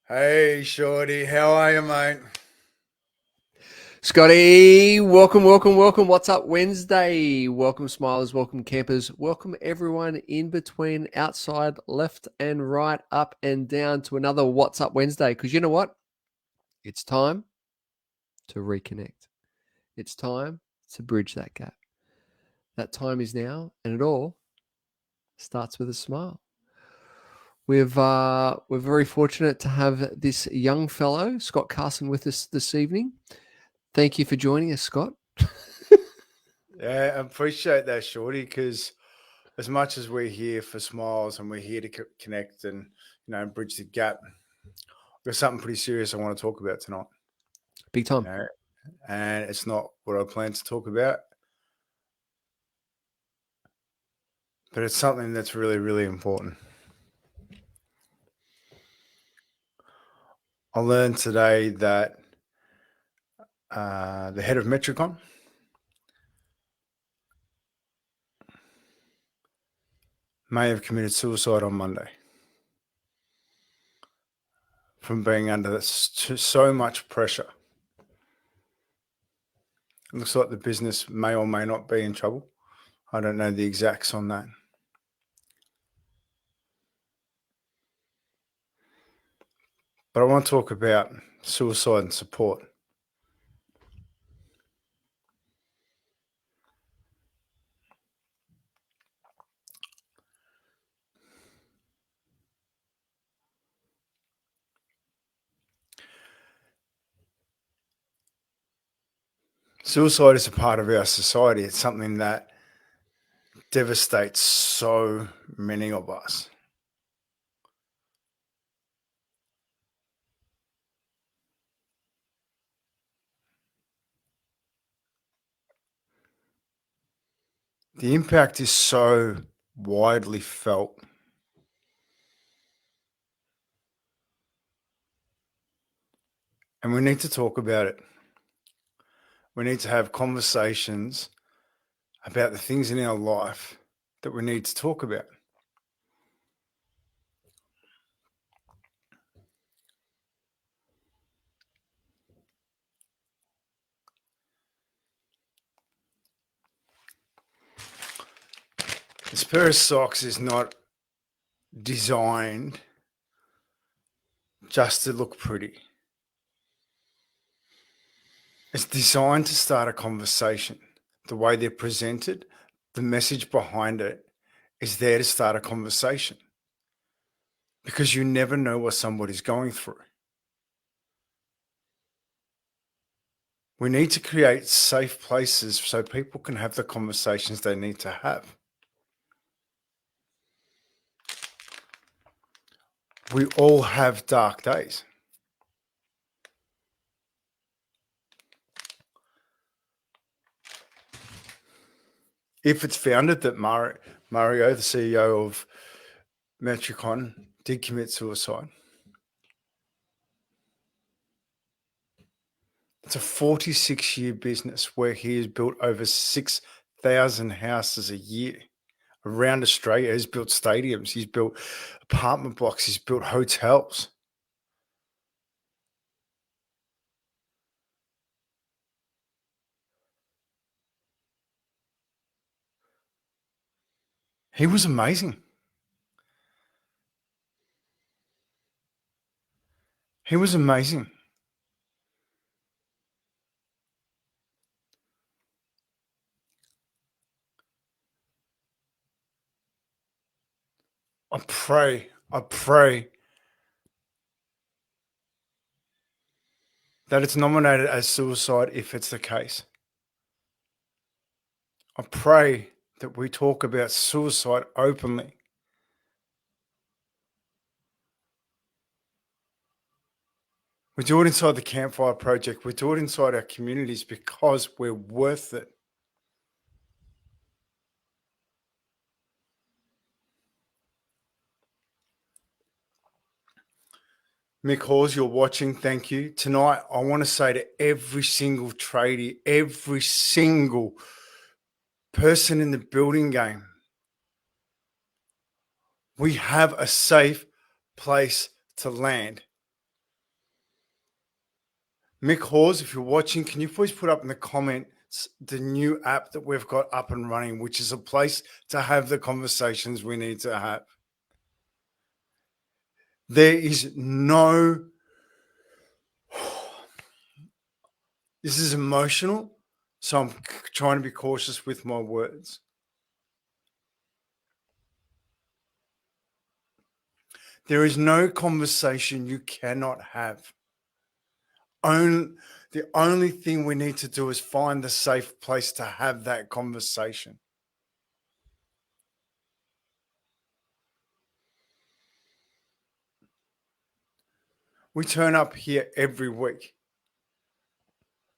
Hey, Shorty, how are you, mate? Scotty, welcome. What's up, Wednesday? Welcome, smilers, welcome, campers, welcome, everyone in between, outside, left and right, up and down to another What's Up Wednesday. Because you know what? It's time to reconnect. It's time to bridge that gap. That time is now, and it all starts with a smile. We're very fortunate to have this young fellow, Scott Carson, with us this evening. Thank you for joining us, Scott. Yeah, I appreciate that, Shorty, because as much as we're here for smiles and we're here to connect and, bridge the gap, there's something pretty serious I want to talk about tonight. Big time. You know, and it's not what I plan to talk about, but it's something that's really, really important. I learned today that the head of Metricon may have committed suicide on Monday from being under so much pressure. It looks like the business may or may not be in trouble. I don't know the exacts on that. But I want to talk about suicide and support. Suicide is a part of our society. It's something that devastates so many of us. The impact is so widely felt. And we need to talk about it. We need to have conversations about the things in our life that we need to talk about. This pair of socks is not designed just to look pretty. It's designed to start a conversation. The way they're presented, the message behind it is there to start a conversation because you never know what somebody's going through. We need to create safe places so people can have the conversations they need to have. We all have dark days. If it's founded that Mario, the CEO of Metricon, did commit suicide, it's a 46-year business where he has built over 6,000 houses a year around Australia. He's built stadiums, he's built apartment blocks, he's built hotels. He was amazing. He was amazing. I pray that it's nominated as suicide if it's the case. I pray that we talk about suicide openly. We do it inside the Campfire Project. We do it inside our communities because we're worth it. Mick Hawes, you're watching. Thank you. Tonight, I want to say to every single tradie, every single person in the building game, we have a safe place to land. Mick Hawes, if you're watching, can you please put up in the comments the new app that we've got up and running, which is a place to have the conversations we need to have. There is no, this is emotional, so I'm trying to be cautious with my words. There is no conversation you cannot have. The only thing we need to do is find the safe place to have that conversation. We turn up here every week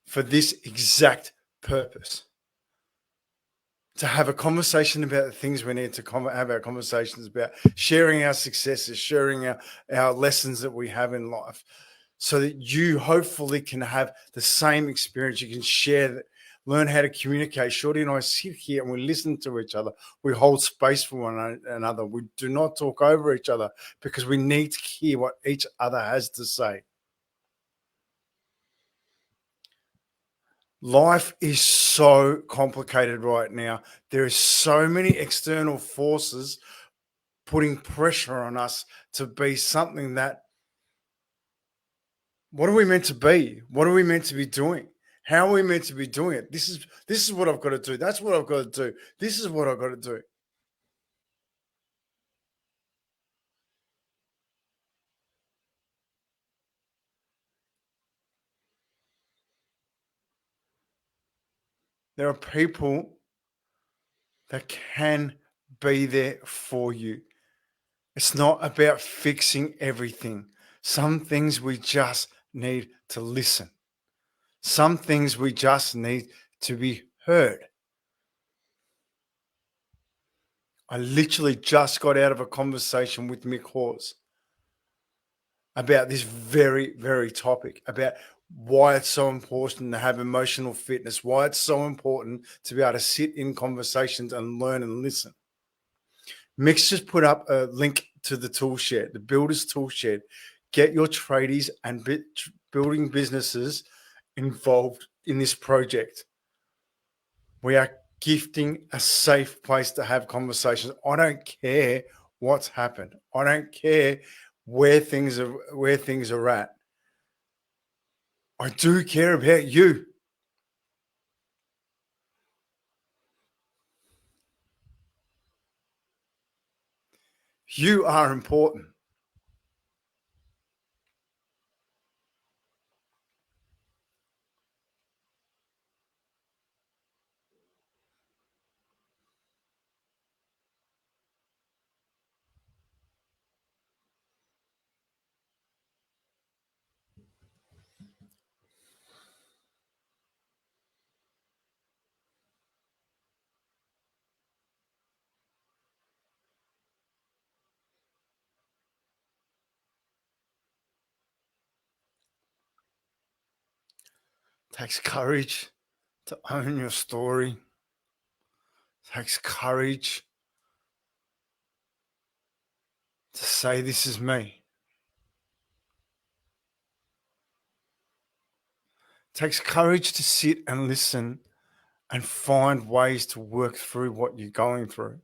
for this exact purpose. To have a conversation about the things we need to have our conversations about, sharing our successes, sharing our lessons that we have in life, so that you hopefully can have the same experience. You can share that, learn how to communicate. Shorty and I sit here and we listen to each other. We hold space for one another. We do not talk over each other because we need to hear what each other has to say. Life is so complicated right now. There are so many external forces putting pressure on us to be something that, what are we meant to be? What are we meant to be doing? How are we meant to be doing it? This is what I've got to do. That's what I've got to do. This is what I've got to do. There are people that can be there for you. It's not about fixing everything. Some things we just need to listen. Some things we just need to be heard. I literally just got out of a conversation with Mick Hawes about this very, very topic, about why it's so important to have emotional fitness, why it's so important to be able to sit in conversations and learn and listen. Mick's just put up a link to the tool shed, the Builders Tool Shed. Get your tradies and building businesses involved in this project. We are gifting a safe place to have conversations. I don't care what's happened. I don't care where things are at. I do care about you. You are important. It takes courage to own your story. It takes courage to say, this is me. It takes courage to sit and listen and find ways to work through what you're going through.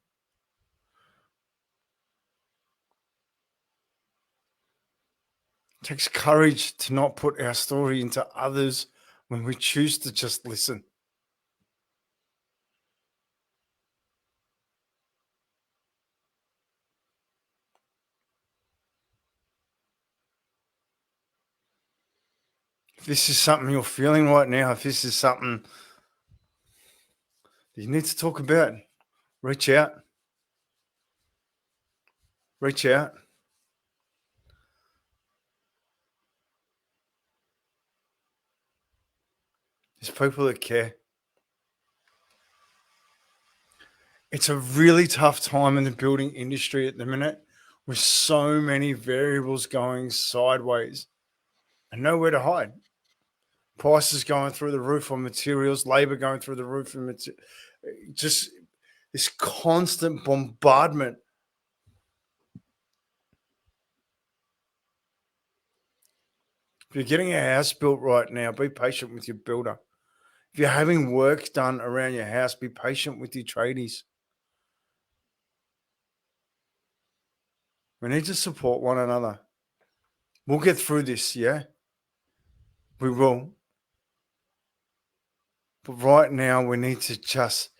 It takes courage to not put our story into others when we choose to just listen. If this is something you're feeling right now, if this is something you need to talk about, reach out. Reach out. There's people that care. It's a really tough time in the building industry at the minute with so many variables going sideways and nowhere to hide. Prices going through the roof on materials, labor going through the roof, and just this constant bombardment. If you're getting a house built right now, be patient with your builder. If you're having work done around your house, be patient with your tradies. We need to support one another. We'll get through this, yeah? We will. But right now, we need to just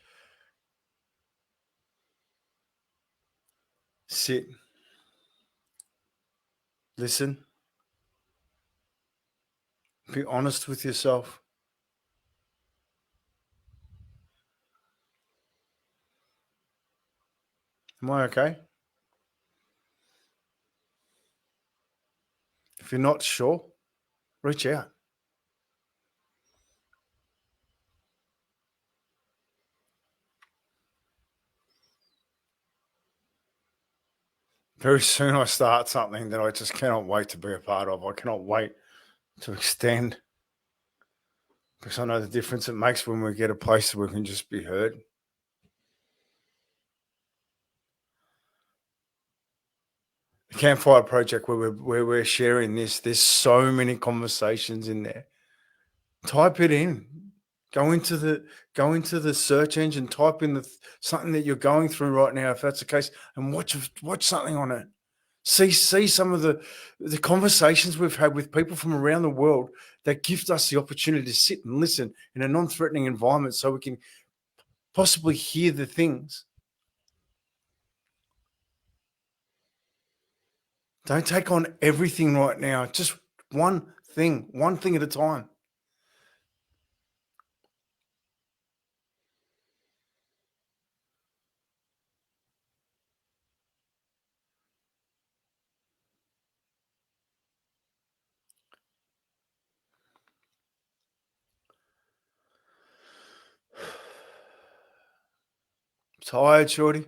sit, listen, be honest with yourself. Am I okay? If you're not sure, reach out. Very soon I start something that I just cannot wait to be a part of. I cannot wait to extend, because I know the difference it makes when we get a place where we can just be heard. The Campfire Project, where we're sharing this, there's so many conversations in there. Type it in. Go into the search engine, type in something that you're going through right now, if that's the case, and watch something on it. See some of the conversations we've had with people from around the world that gives us the opportunity to sit and listen in a non-threatening environment, so we can possibly hear the things. Don't take on everything right now. Just one thing at a time. Tired, Shorty?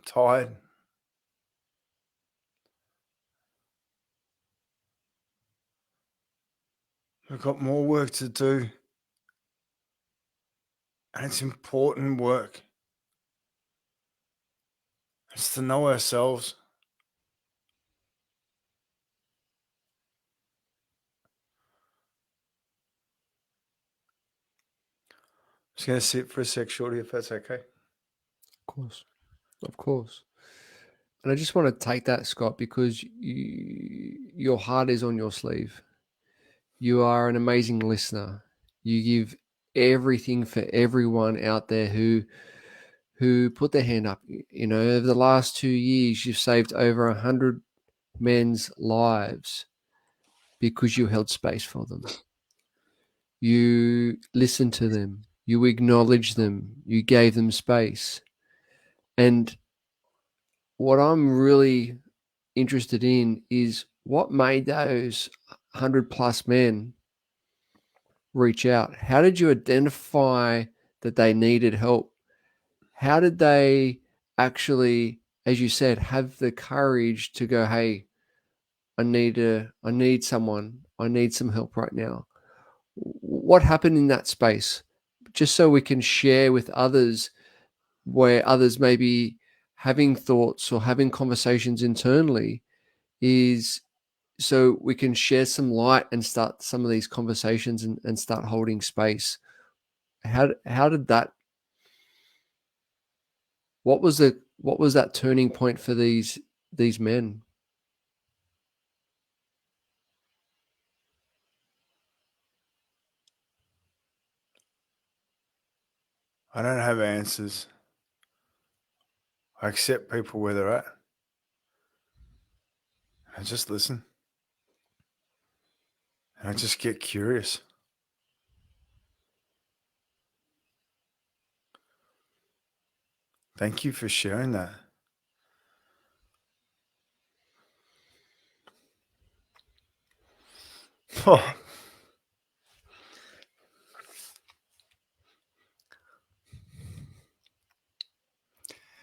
Tired. We've got more work to do. And it's important work. It's to know ourselves. Just going to sit for a sec, Shorty, if that's okay. Of course. And I just want to take that, Scott, because your heart is on your sleeve. You are an amazing listener. You give everything for everyone out there who put their hand up. You know, over the last 2 years, you've saved over 100 men's lives because you held space for them. You listened to them. You acknowledged them. You gave them space. And what I'm really interested in is what made those 100 plus men reach out. How did you identify that they needed help? How did they actually, as you said, have the courage to go, hey, I need someone. I need some help right now. What happened in that space? Just so we can share with others, where others may be having thoughts or having conversations internally, is so we can share some light and start some of these conversations and start holding space. How did that, what was that turning point for these men? I don't have answers. I accept people where they're at. I just listen. And I just get curious. Thank you for sharing that. Oh,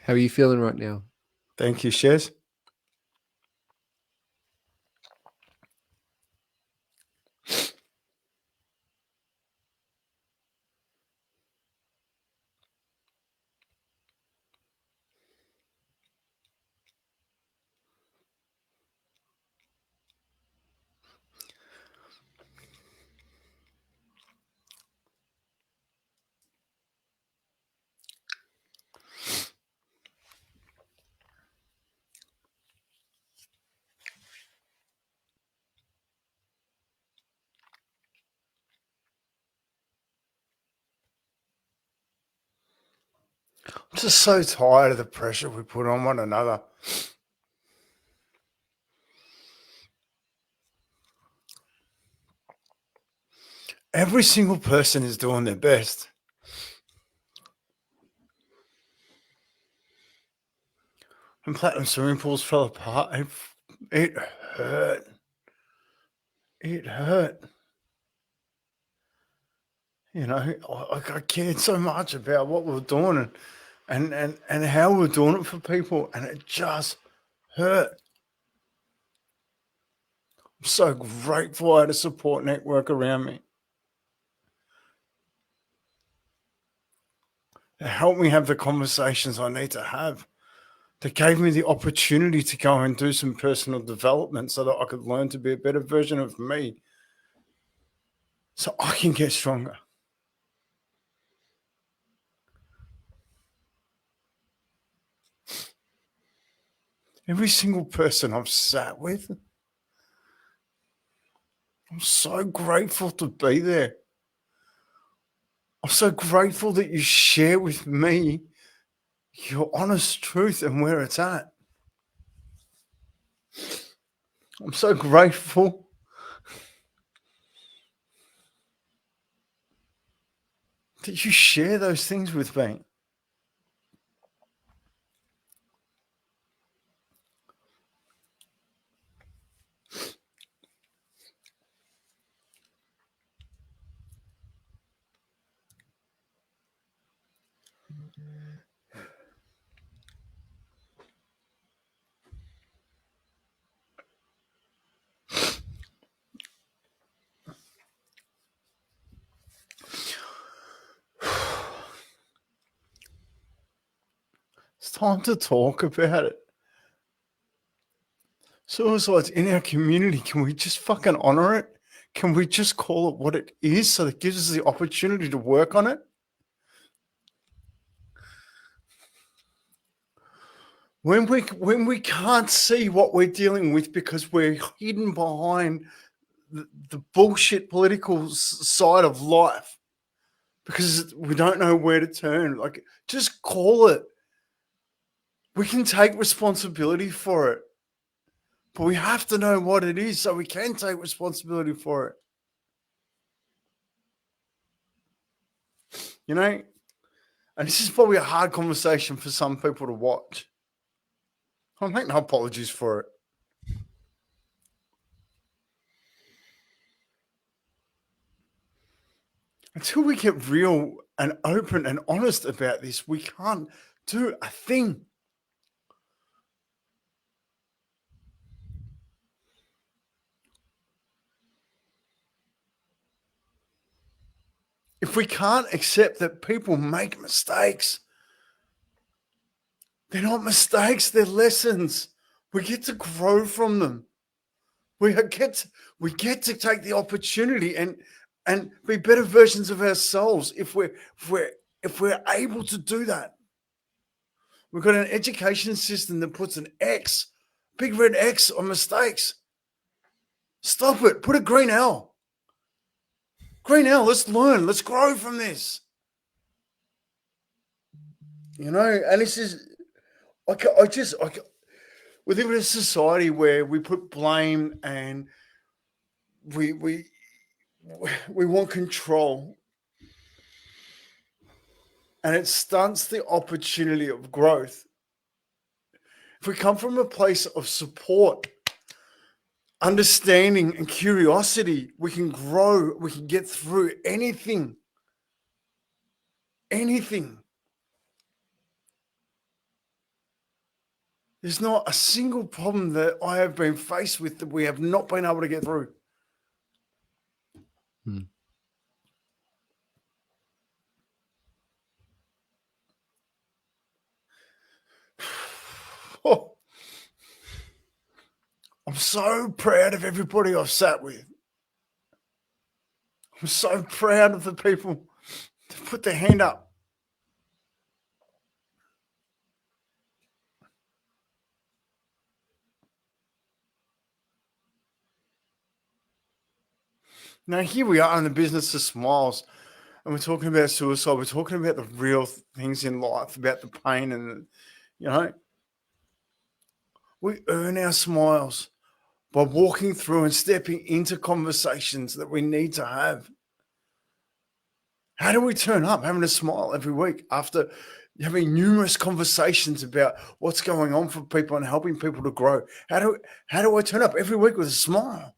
How are you feeling right now? thank you, Shez. just so tired of the pressure we put on one another. Every single person is doing their best. When Platinum Swimming Pools fell apart, it hurt. It hurt. You know, I cared so much about what we were doing and how we were doing it for people, and it just hurt. I'm so grateful I had a support network around me. It helped me have the conversations I need to have. That gave me the opportunity to go and do some personal development so that I could learn to be a better version of me so I can get stronger. Every single person I've sat with, I'm so grateful to be there. I'm so grateful that you share with me your honest truth and where it's at. I'm so grateful that you share those things with me. It's time to talk about it. Suicide's in our community. Can we just fucking honor it? Can we just call it what it is so that gives us the opportunity to work on it? When we can't see what we're dealing with because we're hidden behind the bullshit political side of life, because we don't know where to turn, like, just call it. We can take responsibility for it, but we have to know what it is so we can take responsibility for it. You know, and this is probably a hard conversation for some people to watch. I make no apologies for it. Until we get real and open and honest about this, we can't do a thing. If we can't accept that people make mistakes, they're not mistakes, they're lessons. We get to grow from them. We get to take the opportunity and be better versions of ourselves if we're able to do that. We've got an education system that puts an X, big red X on mistakes. Stop it. Put a green L. Green L, let's learn. Let's grow from this. You know, and this is, we live in a society where we put blame and we want control, and it stunts the opportunity of growth. If we come from a place of support, understanding, and curiosity, we can grow, we can get through anything. Anything. There's not a single problem that I have been faced with that we have not been able to get through. Oh, I'm so proud of everybody I've sat with. I'm so proud of the people that put their hand up. Now, here we are in the business of smiles, and we're talking about suicide. We're talking about the real things in life, about the pain, and we earn our smiles by walking through and stepping into conversations that we need to have. How do we turn up having a smile every week after having numerous conversations about what's going on for people and helping people to grow? How do I turn up every week with a smile?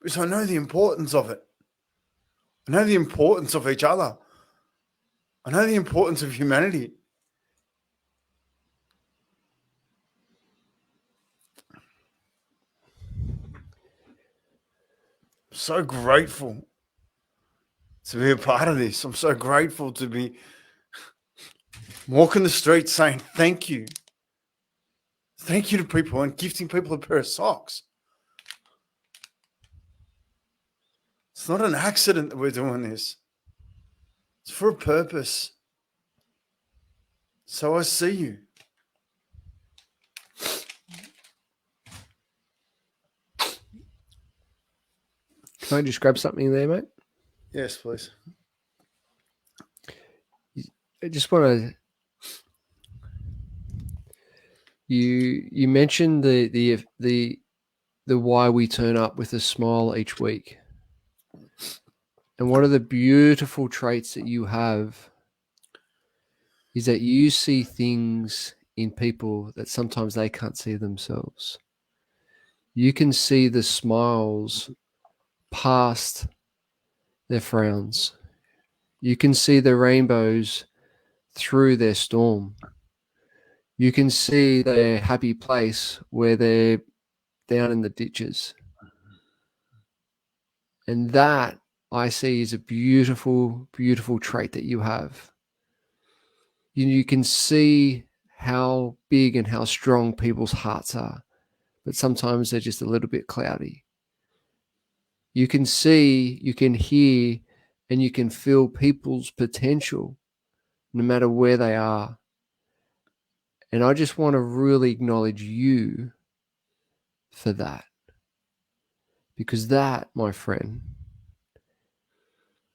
Because I know the importance of it. I know the importance of each other. I know the importance of humanity. So grateful to be a part of this. I'm so grateful to be walking the streets saying thank you. Thank you to people and gifting people a pair of socks. It's not an accident that we're doing this. It's for a purpose. So I see you. Can I just grab something there, mate? Yes, please. I just want to. You mentioned the why we turn up with a smile each week, and one of the beautiful traits that you have is that you see things in people that sometimes they can't see themselves. You can see the smiles past their frowns. You can see the rainbows through their storm. You can see their happy place where they're down in the ditches. And that I see is a beautiful, beautiful trait that you have. You can see how big and how strong people's hearts are, but sometimes they're just a little bit cloudy. You can see, you can hear, and you can feel people's potential no matter where they are. And I just want to really acknowledge you for that. Because that, my friend,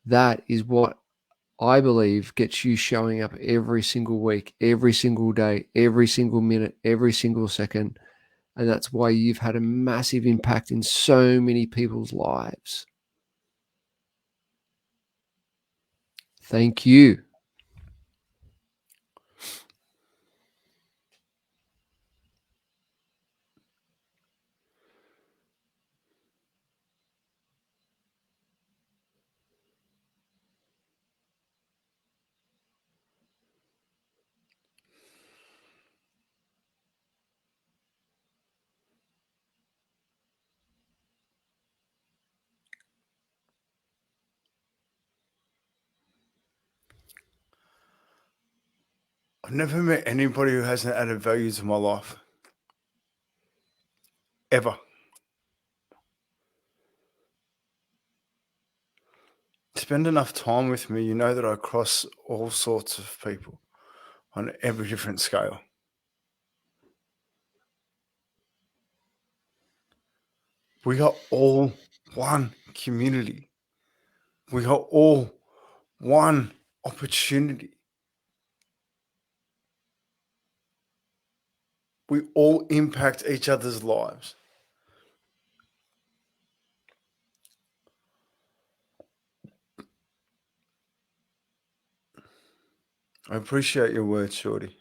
that is what I believe gets you showing up every single week, every single day, every single minute, every single second. And that's why you've had a massive impact in so many people's lives. Thank you. I've never met anybody who hasn't added value to my life. Ever. Spend enough time with me, you know that I cross all sorts of people on every different scale. We are all one community. We are all one opportunity. We all impact each other's lives. I appreciate your words, Shorty.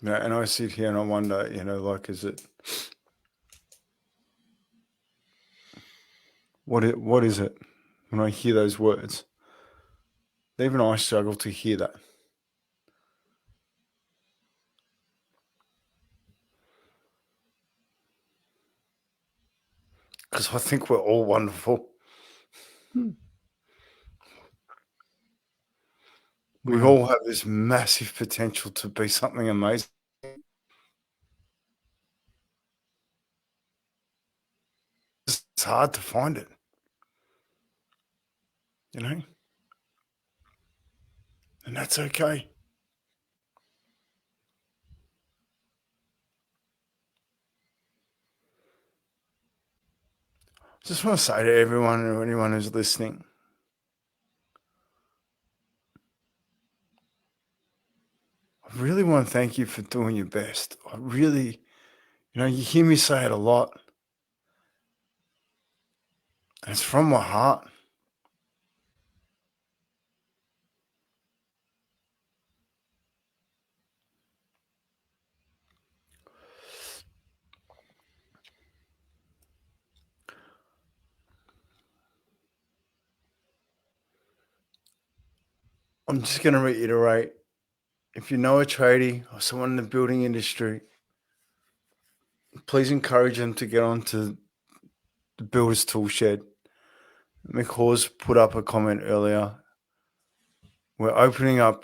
Yeah, and I sit here and I wonder, is it what is it when I hear those words? Even I struggle to hear that. Because I think we're all wonderful. We all have this massive potential to be something amazing. It's hard to find it. And that's okay. Just want to say to everyone and anyone who's listening, I really want to thank you for doing your best. I really, you hear me say it a lot. And it's from my heart. I'm just going to reiterate, if you know a tradie or someone in the building industry, please encourage them to get onto the Builder's Tool Shed. McCaw's put up a comment earlier. We're opening up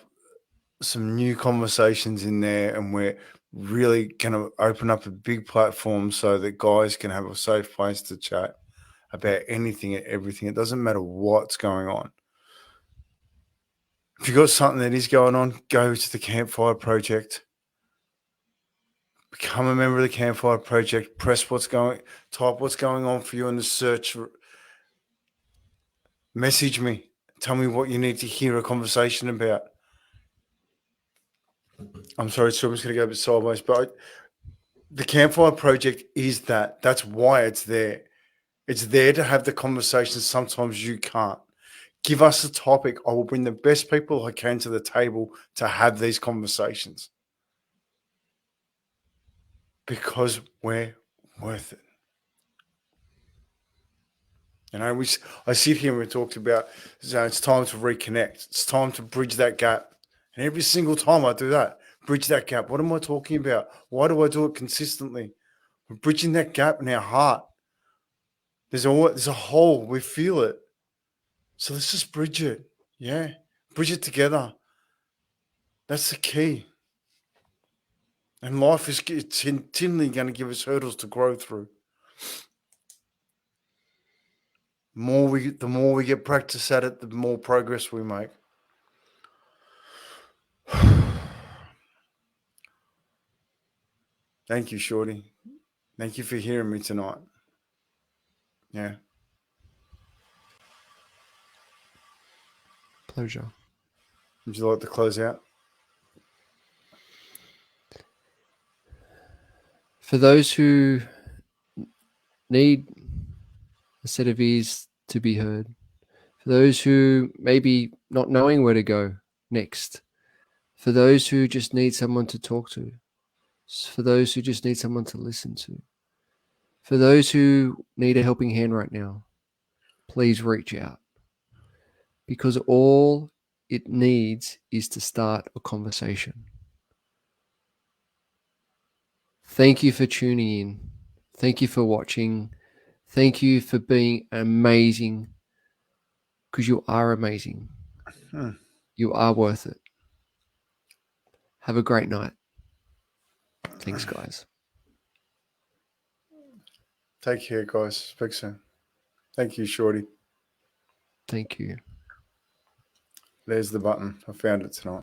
some new conversations in there, and we're really going to open up a big platform so that guys can have a safe place to chat about anything and everything. It doesn't matter what's going on. If you've got something that is going on, go to the Campfire Project. Become a member of the Campfire Project. Type what's going on for you in the search. Message me. Tell me what you need to hear a conversation about. I'm sorry, so I'm just going to go a bit sideways, but the Campfire Project is that. That's why it's there. It's there to have the conversations sometimes you can't. Give us a topic. I will bring the best people I can to the table to have these conversations. Because we're worth it. I sit here and we talked about, it's time to reconnect. It's time to bridge that gap. And every single time I do that, bridge that gap. What am I talking about? Why do I do it consistently? We're bridging that gap in our heart. There's a hole. We feel it. So let's just bridge it. Yeah. Bridge it together. That's the key. And life is continually going to give us hurdles to grow through. The more we get practice at it, the more progress we make. Thank you, Shorty. Thank you for hearing me tonight. Yeah. Pleasure. Would you like to close out? For those who need a set of ears to be heard, for those who may be not knowing where to go next, for those who just need someone to talk to, for those who just need someone to listen to, for those who need a helping hand right now, please reach out. Because all it needs is to start a conversation. Thank you for tuning in. Thank you for watching. Thank you for being amazing, because you are amazing. You are worth it. Have a great night. Thanks, guys. Take care, guys. Speak soon. Thank you, Shorty. Thank you. There's the button. I found it tonight.